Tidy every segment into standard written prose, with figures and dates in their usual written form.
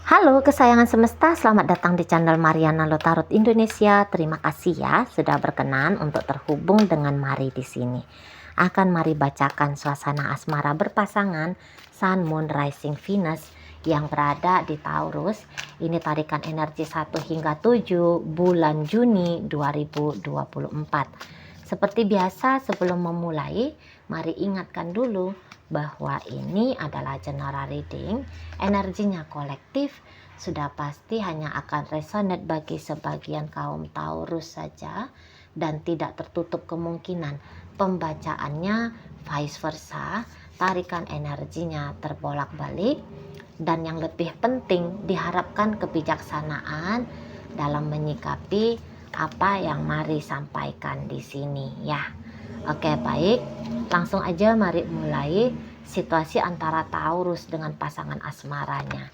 Halo kesayangan semesta, selamat datang di channel Mariana Lotarot Indonesia. Terima kasih ya sudah berkenan untuk terhubung dengan Mari di sini. Akan Mari bacakan suasana asmara berpasangan Sun, Moon, Rising, Venus yang berada di Taurus. Ini tarikan energi 1 hingga 7 bulan Juni 2024. Seperti biasa sebelum memulai, mari ingatkan dulu bahwa ini adalah general reading, energinya kolektif, sudah pasti hanya akan resonate bagi sebagian kaum Taurus saja dan tidak tertutup kemungkinan pembacaannya vice versa, tarikan energinya terbolak-balik, dan yang lebih penting diharapkan kebijaksanaan dalam menyikapi apa yang Mari sampaikan di sini ya. Oke, baik. Langsung aja mari mulai situasi antara Taurus dengan pasangan asmaranya.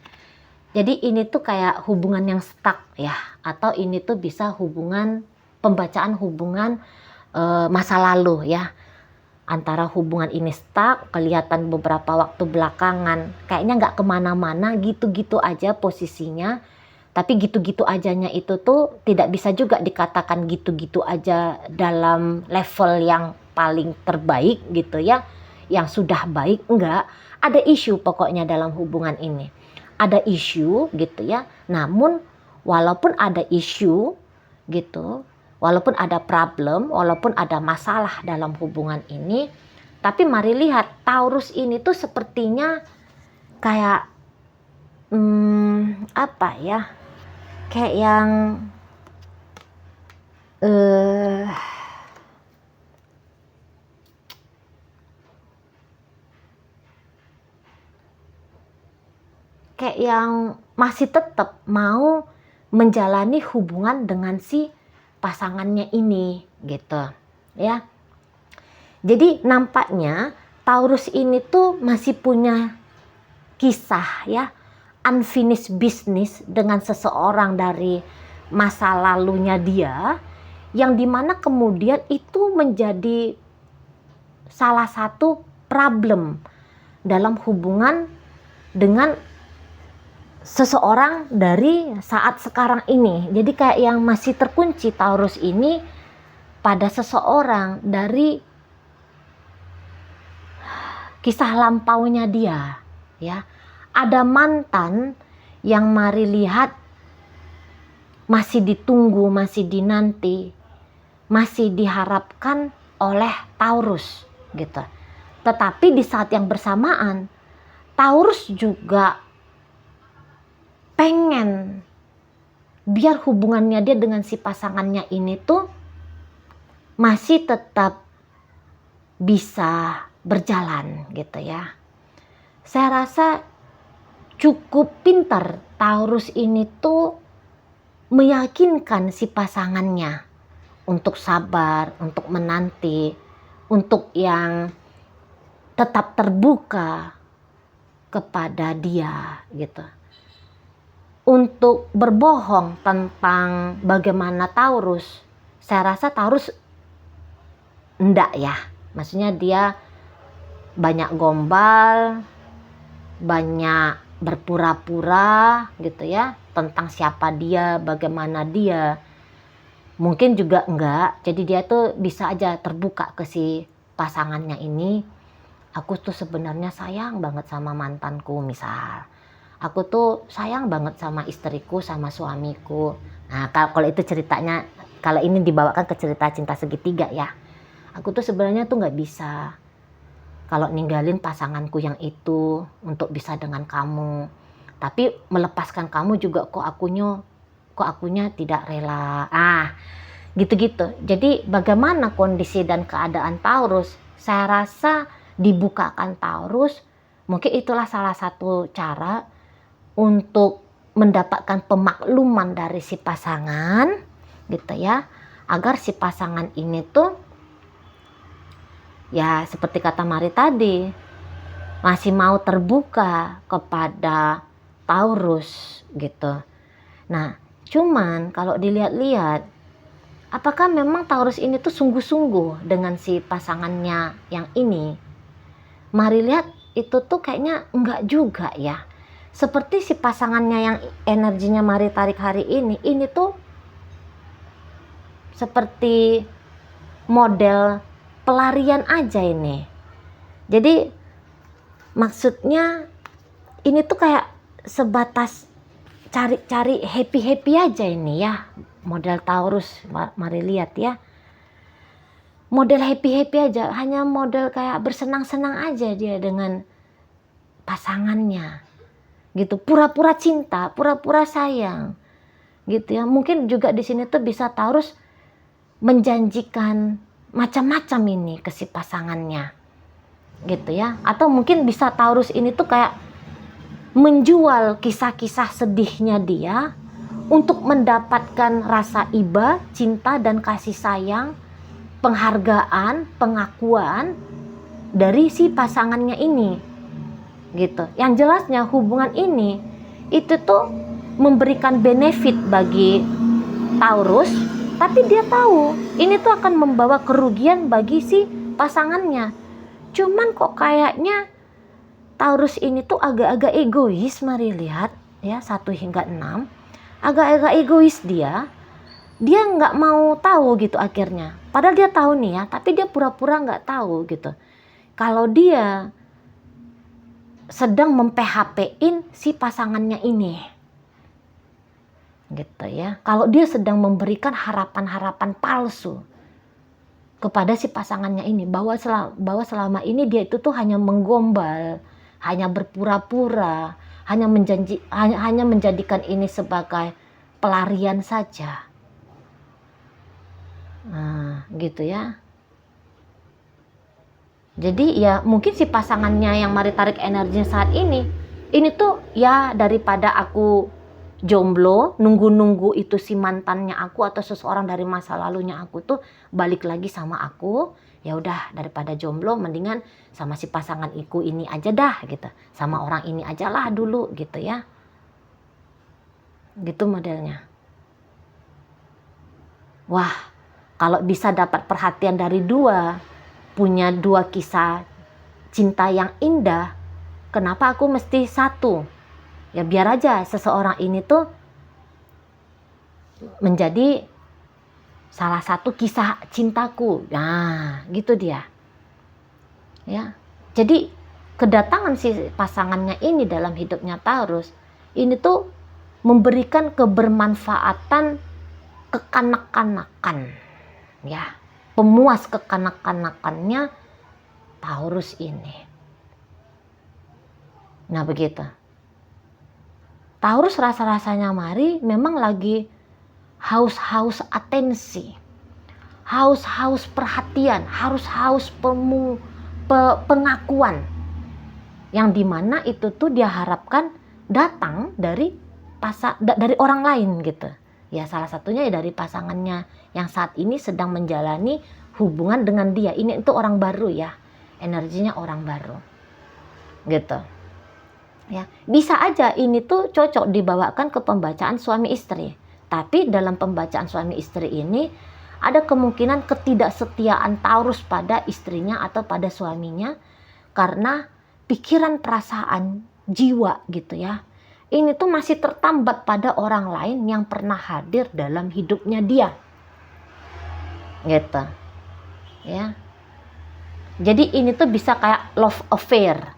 Jadi ini tuh kayak hubungan yang stuck ya, atau ini tuh bisa hubungan pembacaan hubungan masa lalu ya. Antara hubungan ini stuck, kelihatan beberapa waktu belakangan kayaknya nggak kemana-mana, gitu-gitu aja posisinya. Tapi gitu-gitu ajanya itu tuh tidak bisa juga dikatakan gitu-gitu aja dalam level yang paling terbaik gitu ya, yang sudah baik, enggak. Ada isu pokoknya dalam hubungan ini. Ada isu gitu ya. Namun walaupun ada isu gitu, walaupun ada problem, walaupun ada masalah dalam hubungan ini, tapi mari lihat Taurus ini tuh sepertinya kayak apa ya? Kayak yang kayak yang masih tetap mau menjalani hubungan dengan si pasangannya ini gitu ya. Jadi nampaknya Taurus ini tuh masih punya kisah ya, unfinished business dengan seseorang dari masa lalunya dia, yang dimana kemudian itu menjadi salah satu problem dalam hubungan dengan seseorang dari saat sekarang ini. Jadi kayak yang masih terkunci Taurus ini pada seseorang dari kisah lampaunya dia ya. Ada mantan yang mari lihat masih ditunggu, masih dinanti, masih diharapkan oleh Taurus gitu. Tetapi di saat yang bersamaan Taurus juga pengen biar hubungannya dia dengan si pasangannya ini tuh masih tetap bisa berjalan gitu ya. Saya rasa cukup pintar Taurus ini tuh meyakinkan si pasangannya untuk sabar, untuk menanti, untuk yang tetap terbuka kepada dia gitu. Untuk berbohong tentang bagaimana Taurus, saya rasa Taurus enggak ya. Maksudnya dia banyak gombal, banyak berpura-pura gitu ya, tentang siapa dia, bagaimana dia. Mungkin juga enggak, jadi dia tuh bisa aja terbuka ke si pasangannya ini. Aku tuh sebenarnya sayang banget sama mantanku misal. Aku tuh sayang banget sama istriku, sama suamiku. Nah kalau itu ceritanya, kalau ini dibawakan ke cerita cinta segitiga ya. Aku tuh sebenarnya tuh nggak bisa kalau ninggalin pasanganku yang itu untuk bisa dengan kamu. Tapi melepaskan kamu juga kok akunya tidak rela. Gitu-gitu. Jadi bagaimana kondisi dan keadaan Taurus? Saya rasa dibukakan Taurus, mungkin itulah salah satu cara untuk mendapatkan pemakluman dari si pasangan gitu ya, agar si pasangan ini tuh ya seperti kata Mari tadi masih mau terbuka kepada Taurus gitu. Nah cuman kalau dilihat-lihat, apakah memang Taurus ini tuh sungguh-sungguh dengan si pasangannya yang ini? Mari lihat itu tuh kayaknya enggak juga ya. seperti si pasangannya yang energinya Mari tarik hari ini tuh seperti model pelarian aja ini. Jadi maksudnya ini tuh kayak sebatas cari-cari happy-happy aja ini ya. Model Taurus, mari lihat ya. Model happy-happy aja, hanya model kayak bersenang-senang aja dia dengan pasangannya. Gitu, pura-pura cinta, pura-pura sayang. Gitu ya. Mungkin juga di sini tuh bisa Taurus menjanjikan macam-macam ini ke si pasangannya. Gitu ya. Atau mungkin bisa Taurus ini tuh kayak menjual kisah-kisah sedihnya dia untuk mendapatkan rasa iba, cinta dan kasih sayang, penghargaan, pengakuan dari si pasangannya ini. Gitu. Yang jelasnya hubungan ini itu tuh memberikan benefit bagi Taurus, tapi dia tahu ini tuh akan membawa kerugian bagi si pasangannya. Cuman kok kayaknya Taurus ini tuh agak-agak egois, mari lihat ya 1 hingga 6. Agak-agak egois dia nggak mau tahu gitu akhirnya. Padahal dia tahu nih ya, tapi dia pura-pura nggak tahu gitu. Kalau dia sedang mem-PHP-in si pasangannya ini. Gitu ya. Kalau dia sedang memberikan harapan-harapan palsu kepada si pasangannya ini, bahwa selama ini dia itu tuh hanya menggombal, hanya berpura-pura, hanya menjadikan ini sebagai pelarian saja. Nah, gitu ya. Jadi ya mungkin si pasangannya yang Mari tarik energinya saat ini tuh ya daripada aku jomblo, nunggu-nunggu itu si mantannya aku atau seseorang dari masa lalunya aku tuh balik lagi sama aku, ya udah daripada jomblo mendingan sama si pasangan iku ini aja dah gitu, sama orang ini aja lah dulu gitu ya, gitu modelnya. Wah, kalau bisa dapat perhatian dari punya 2 kisah cinta yang indah, kenapa aku mesti 1? Ya biar aja seseorang ini tuh menjadi salah satu kisah cintaku. Nah, gitu dia. Ya. Jadi kedatangan si pasangannya ini dalam hidupnya Taurus ini tuh memberikan kebermanfaatan kekanak-kanakan. Ya. Pemuas kekanak-kanakannya Taurus ini. Nah begitu. Taurus rasa-rasanya Mari memang lagi haus-haus atensi, haus-haus perhatian, haus-haus pengakuan, yang dimana itu tuh dia harapkan datang dari orang lain gitu. Ya salah satunya ya dari pasangannya yang saat ini sedang menjalani hubungan dengan dia. Ini itu orang baru ya, energinya orang baru gitu ya. Bisa aja ini tuh cocok dibawakan ke pembacaan suami istri, tapi dalam pembacaan suami istri ini ada kemungkinan ketidaksetiaan Taurus pada istrinya atau pada suaminya karena pikiran, perasaan, jiwa gitu ya, ini tuh masih tertambat pada orang lain yang pernah hadir dalam hidupnya dia gitu ya. Jadi ini tuh bisa kayak love affair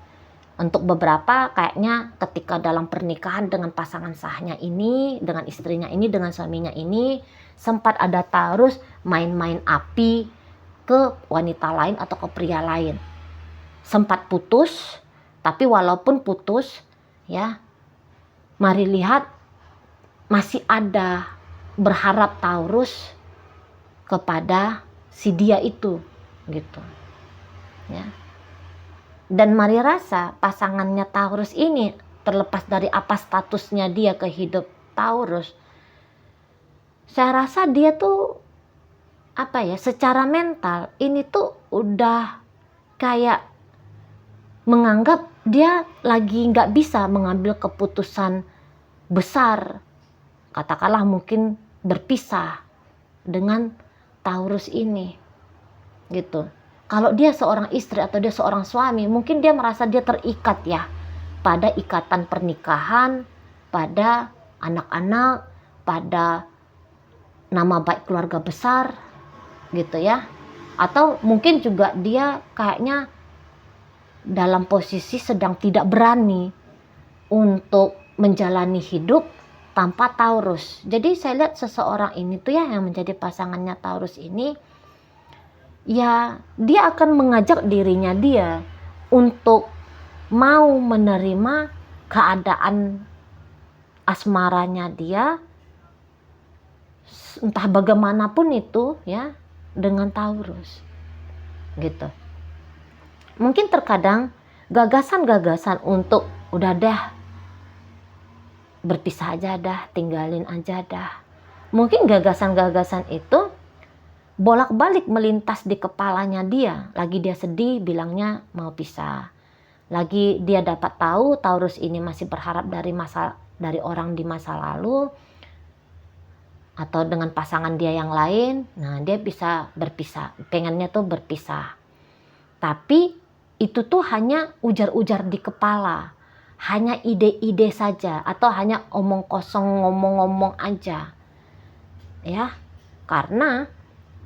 untuk beberapa, kayaknya ketika dalam pernikahan dengan pasangan sahnya ini, dengan istrinya ini, dengan suaminya ini, sempat ada Taurus main-main api ke wanita lain atau ke pria lain. Sempat putus, tapi walaupun putus ya, Mari lihat masih ada berharap Taurus kepada si dia itu gitu ya. Dan Mari rasa pasangannya Taurus ini, terlepas dari apa statusnya dia ke hidup Taurus, saya rasa dia tuh apa ya, secara mental ini tuh udah kayak menganggap dia lagi nggak bisa mengambil keputusan besar, katakanlah mungkin berpisah dengan Taurus ini gitu. Kalau dia seorang istri atau dia seorang suami, mungkin dia merasa dia terikat ya pada ikatan pernikahan, pada anak-anak, pada nama baik keluarga besar gitu ya. Atau mungkin juga dia kayaknya dalam posisi sedang tidak berani untuk menjalani hidup tanpa Taurus. Jadi saya lihat seseorang ini tuh ya, yang menjadi pasangannya Taurus ini, ya dia akan mengajak dirinya dia untuk mau menerima keadaan asmaranya dia, entah bagaimanapun itu ya, dengan Taurus gitu. Mungkin terkadang gagasan-gagasan untuk udah deh berpisah aja dah, tinggalin aja dah, mungkin gagasan-gagasan itu bolak-balik melintas di kepalanya dia. Lagi dia sedih bilangnya mau pisah, lagi dia dapat tahu Taurus ini masih berharap dari orang di masa lalu atau dengan pasangan dia yang lain. Nah, dia bisa berpisah, pengennya tuh berpisah. Tapi itu tuh hanya ujar-ujar di kepala, hanya ide-ide saja, atau hanya omong kosong, ngomong-ngomong aja. Ya, karena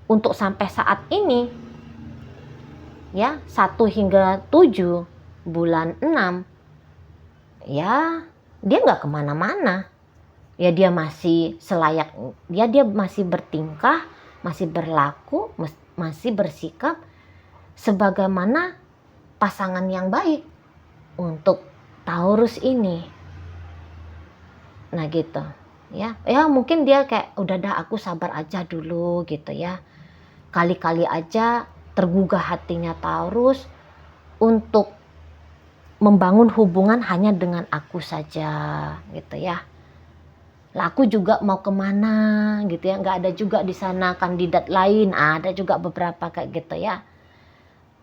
untuk sampai saat ini ya, 1 hingga 7 bulan 6 ya, dia nggak kemana-mana. Ya dia masih selayak, dia masih bertingkah, masih berlaku, masih bersikap sebagaimana pasangan yang baik untuk Taurus ini. Nah gitu ya. Ya mungkin dia kayak udah dah, aku sabar aja dulu gitu ya. Kali-kali aja tergugah hatinya Taurus untuk membangun hubungan hanya dengan aku saja gitu ya. Lah aku juga mau kemana gitu ya, nggak ada juga di sana kandidat lain, ada juga beberapa kayak gitu ya.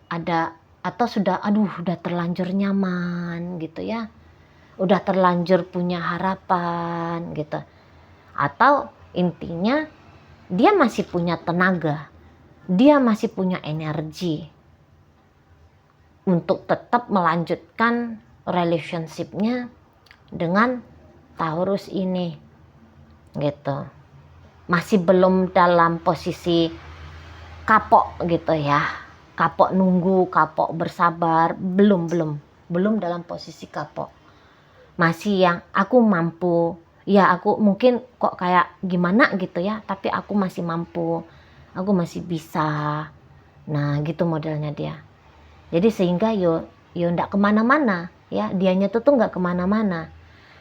Ada, atau sudah udah terlanjur nyaman gitu ya, udah terlanjur punya harapan gitu. Atau intinya dia masih punya tenaga, dia masih punya energi untuk tetap melanjutkan relationship-nya dengan Taurus ini gitu. Masih belum dalam posisi kapok gitu ya, kapok nunggu, kapok bersabar, belum dalam posisi kapok. Masih yang aku mampu ya, aku mungkin kok kayak gimana gitu ya, tapi aku masih mampu, aku masih bisa. Nah gitu modelnya dia. Jadi sehingga yo ndak kemana-mana ya, dianya tuh nggak kemana-mana.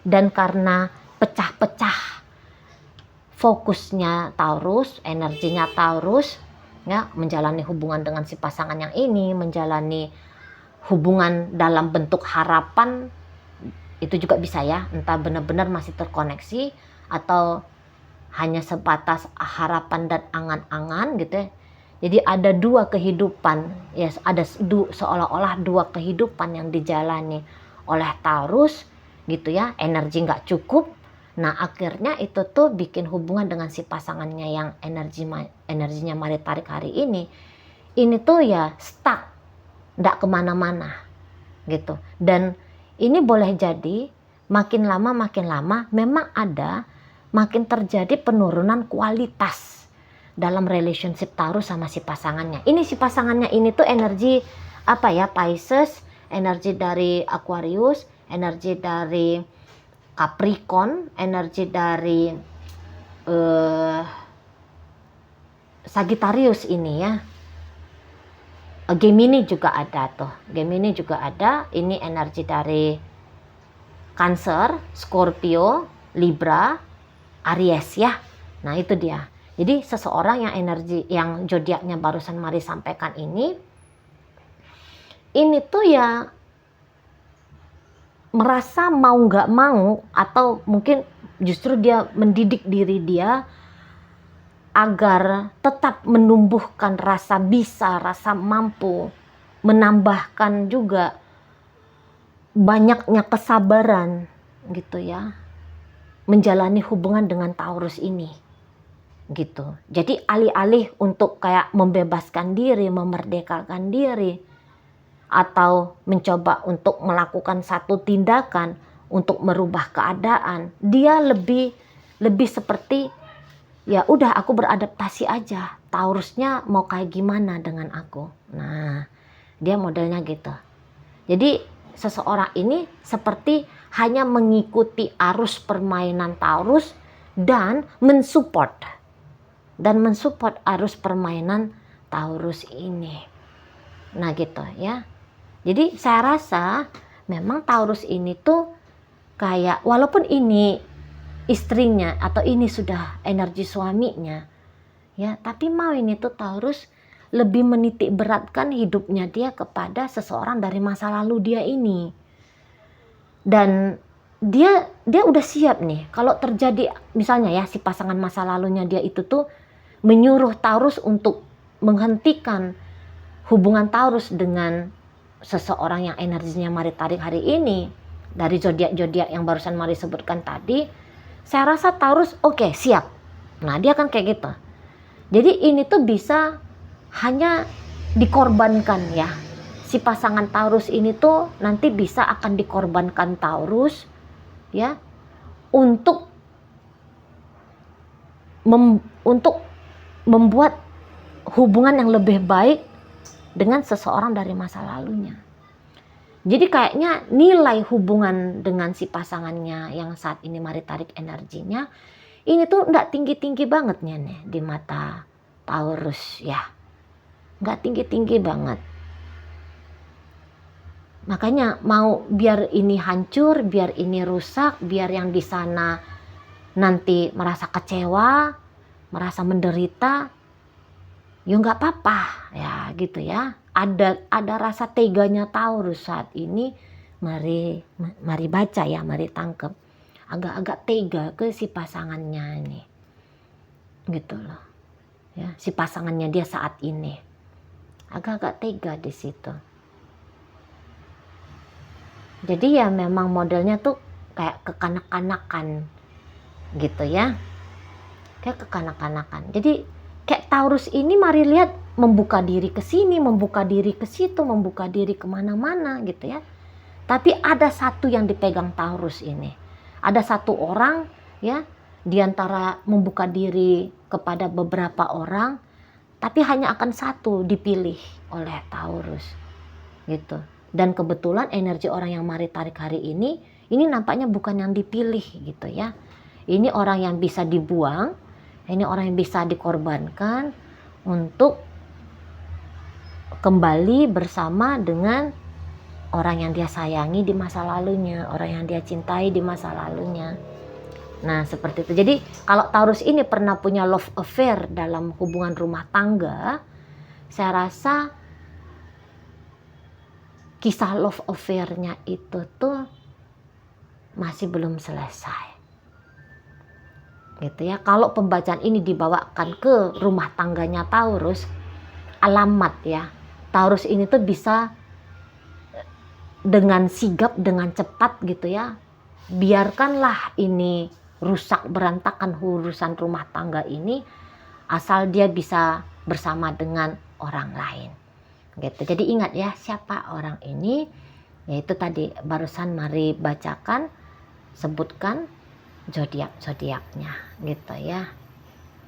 Dan karena pecah-pecah fokusnya Taurus, energinya Taurus ya, menjalani hubungan dengan si pasangan yang ini, menjalani hubungan dalam bentuk harapan, itu juga bisa ya, entah benar-benar masih terkoneksi atau hanya sebatas harapan dan angan-angan gitu ya. Jadi ada dua kehidupan ya, ada seolah-olah dua kehidupan yang dijalani oleh Taurus gitu ya, energi nggak cukup. Nah akhirnya itu tuh bikin hubungan dengan si pasangannya yang energinya mari tarik hari ini tuh ya stuck, nggak kemana-mana gitu. Dan ini boleh jadi makin lama memang ada makin terjadi penurunan kualitas dalam relationship Taurus sama si pasangannya. Ini si pasangannya ini tuh energi apa ya, Pisces, energi dari Aquarius, energi dari Capricorn, energi dari Sagittarius ini ya. Gemini juga ada tuh. Gemini juga ada. Ini energi dari Cancer, Scorpio, Libra, Aries ya. Nah itu dia. Jadi seseorang yang energi, yang zodiaknya barusan Mari sampaikan ini tuh ya merasa mau nggak mau, atau mungkin justru dia mendidik diri dia agar tetap menumbuhkan rasa bisa, rasa mampu, menambahkan juga banyaknya kesabaran gitu ya, menjalani hubungan dengan Taurus ini gitu. Jadi alih-alih untuk kayak membebaskan diri, memerdekakan diri, atau mencoba untuk melakukan satu tindakan untuk merubah keadaan, dia lebih seperti ya udah aku beradaptasi aja. Taurusnya mau kayak gimana dengan aku. Nah, dia modelnya gitu. Jadi seseorang ini seperti hanya mengikuti arus permainan Taurus dan mensupport arus permainan Taurus ini. Nah gitu ya. Jadi saya rasa memang Taurus ini tuh kayak walaupun ini istrinya atau ini sudah energi suaminya ya, tapi mau ini tuh Taurus lebih menitik beratkan hidupnya dia kepada seseorang dari masa lalu dia ini. Dan dia udah siap nih kalau terjadi misalnya ya si pasangan masa lalunya dia itu tuh menyuruh Taurus untuk menghentikan hubungan Taurus dengan seseorang yang energinya Mari tarik hari ini dari zodiak-zodiak yang barusan Mari sebutkan tadi, saya rasa Taurus oke, siap. Nah dia kan kayak gitu. Jadi ini tuh bisa hanya dikorbankan ya. Si pasangan Taurus ini tuh nanti bisa akan dikorbankan Taurus ya untuk membuat hubungan yang lebih baik dengan seseorang dari masa lalunya. Jadi kayaknya nilai hubungan dengan si pasangannya yang saat ini Mari tarik energinya ini tuh enggak tinggi-tinggi banget nih di mata Taurus ya. Enggak tinggi-tinggi banget. Makanya mau biar ini hancur, biar ini rusak, biar yang di sana nanti merasa kecewa, merasa menderita, ya nggak apa-apa ya gitu ya. Ada rasa teganya Taurus saat ini. Mari baca ya, mari tangkep. Agak-agak tega ke si pasangannya ini, gitu loh. Ya, si pasangannya dia saat ini agak-agak tega di situ. Jadi ya memang modelnya tuh kayak kekanak-kanakan gitu ya. Kayak kekanak-kanakan. Jadi kayak Taurus ini Mari lihat membuka diri ke sini, membuka diri ke situ, membuka diri kemana-mana gitu ya. Tapi ada satu yang dipegang Taurus ini. Ada satu orang ya, diantara membuka diri kepada beberapa orang, tapi hanya akan satu dipilih oleh Taurus gitu. Dan kebetulan energi orang yang Mari tarik hari ini nampaknya bukan yang dipilih gitu ya. Ini orang yang bisa dibuang, ini orang yang bisa dikorbankan untuk kembali bersama dengan orang yang dia sayangi di masa lalunya, orang yang dia cintai di masa lalunya. Nah seperti itu. Jadi kalau Taurus ini pernah punya love affair dalam hubungan rumah tangga, saya rasa kisah love affair-nya itu tuh masih belum selesai. Gitu ya. Kalau pembacaan ini dibawakan ke rumah tangganya Taurus, alamat ya. Taurus ini tuh bisa dengan sigap, dengan cepat gitu ya. Biarkanlah ini rusak berantakan urusan rumah tangga ini, asal dia bisa bersama dengan orang lain. Gitu. Jadi ingat ya siapa orang ini, yaitu tadi barusan Mari bacakan, sebutkan zodiak-zodiaknya gitu ya.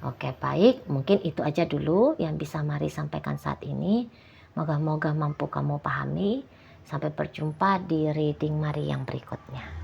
Oke baik, mungkin itu aja dulu yang bisa Mari sampaikan saat ini. Moga-moga mampu kamu pahami. Sampai berjumpa di reading Mari yang berikutnya.